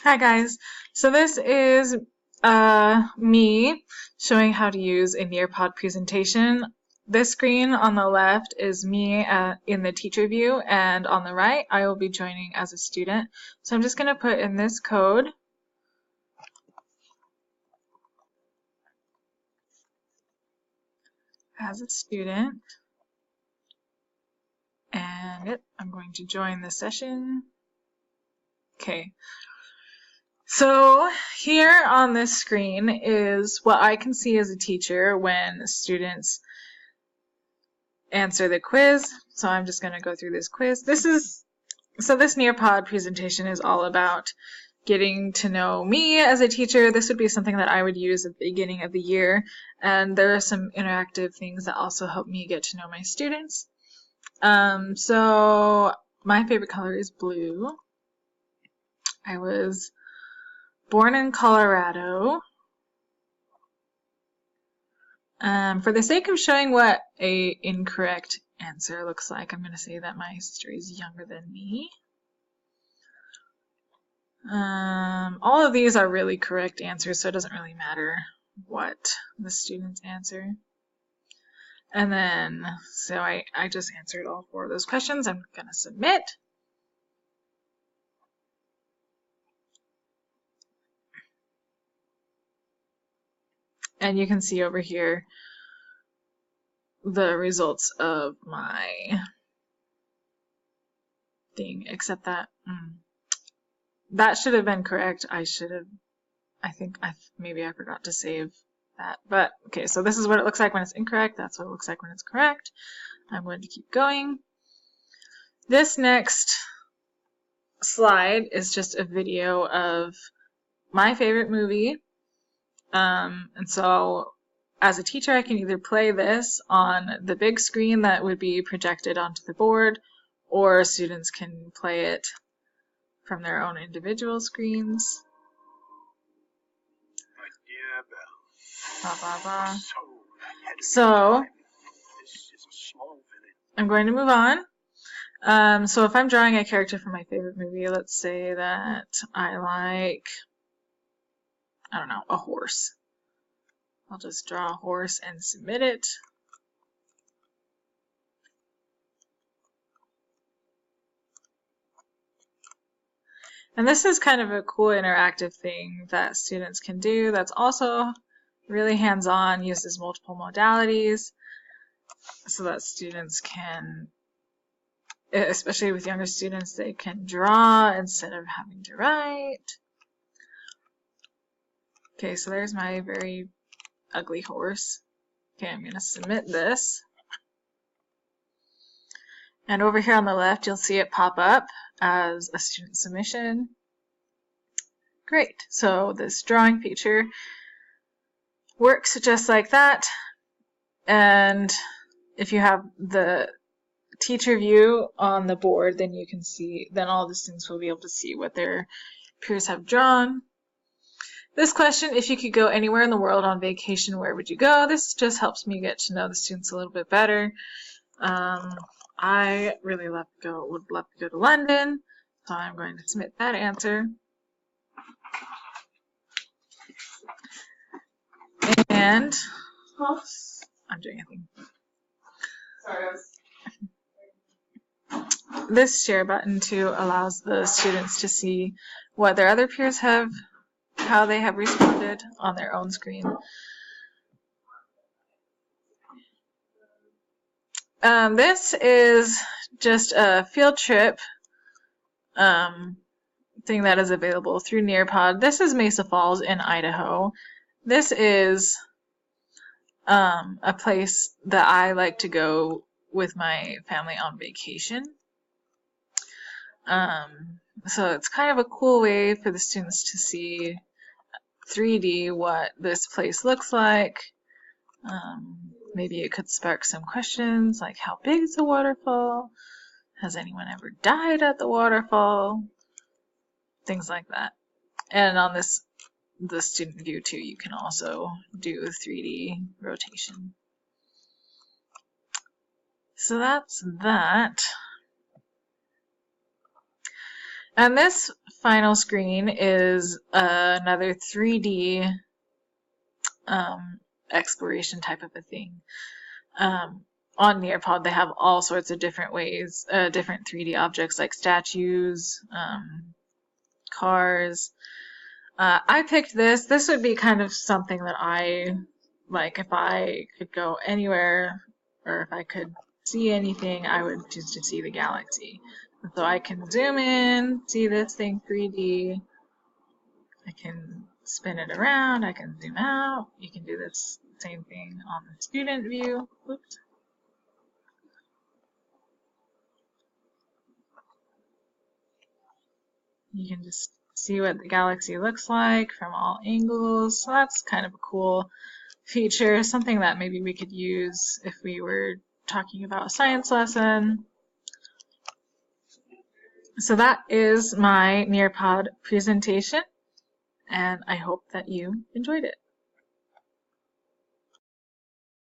Hi guys, so this is me showing how to use a Nearpod presentation. This screen on the left is me in the teacher view, and on the right I will be joining as a student. So I'm just going to put in this code. As a student, and I'm going to join the session. Okay. So here on this screen is what I can see as a teacher when students answer the quiz. So I'm just going to go through this quiz. This Nearpod presentation is all about getting to know me as a teacher. This would be something that I would use at the beginning of the year. And there are some interactive things that also help me get to know my students. So my favorite color is blue. I was born in Colorado. For the sake of showing what a incorrect answer looks like, I'm going to say that my sister is younger than me. All of these are really correct answers, so it doesn't really matter what the students answer. And then, so I just answered all 4 of those questions. I'm going to submit. And you can see over here the results of my thing, except that that should have been correct. I think maybe I forgot to save that. But okay, so this is what it looks like when it's incorrect. That's what it looks like when it's correct. I'm going to keep going. This next slide is just a video of my favorite movie. And so as a teacher, I can either play this on the big screen that would be projected onto the board, or students can play it from their own individual screens. Blah, blah, blah. So I'm going to move on. So if I'm drawing a character from my favorite movie, let's say that I like, I don't know, a horse. I'll just draw a horse and submit it. And this is kind of a cool interactive thing that students can do that's also really hands-on, uses multiple modalities, so that students can, especially with younger students, they can draw instead of having to write. Okay, so there's my very ugly horse. Okay, I'm going to submit this. And over here on the left, you'll see it pop up as a student submission. Great, so this drawing feature works just like that. And if you have the teacher view on the board, then you can see, then all the students will be able to see what their peers have drawn. This question, if you could go anywhere in the world on vacation, where would you go? This just helps me get to know the students a little bit better. I really would love to go to London, so I'm going to submit that answer. And I'm doing a thing. Sorry. This share button too allows the students to see what their other peers have, how they have responded on their own screen. This is just a field trip thing that is available through Nearpod. This is Mesa Falls in Idaho. This is a place that I like to go with my family on vacation. So it's kind of a cool way for the students to see 3D what this place looks like. Maybe it could spark some questions like, how big is the waterfall? Has anyone ever died at the waterfall? Things like that. And on the student view too, you can also do 3D rotation. So that's that. And this final screen is another 3D exploration type of a thing. On Nearpod, they have all sorts of different ways, different 3D objects like statues, cars. I picked this. This would be kind of something that I like if I could go anywhere or if I could see anything, I would choose to see the galaxy. And so I can zoom in, see this thing 3D. I can spin it around. I can zoom out. You can do this same thing on the student view. Oops. You can just see what the galaxy looks like from all angles. So that's kind of a cool feature, something that maybe we could use if we were talking about a science lesson. So that is my Nearpod presentation, and I hope that you enjoyed it.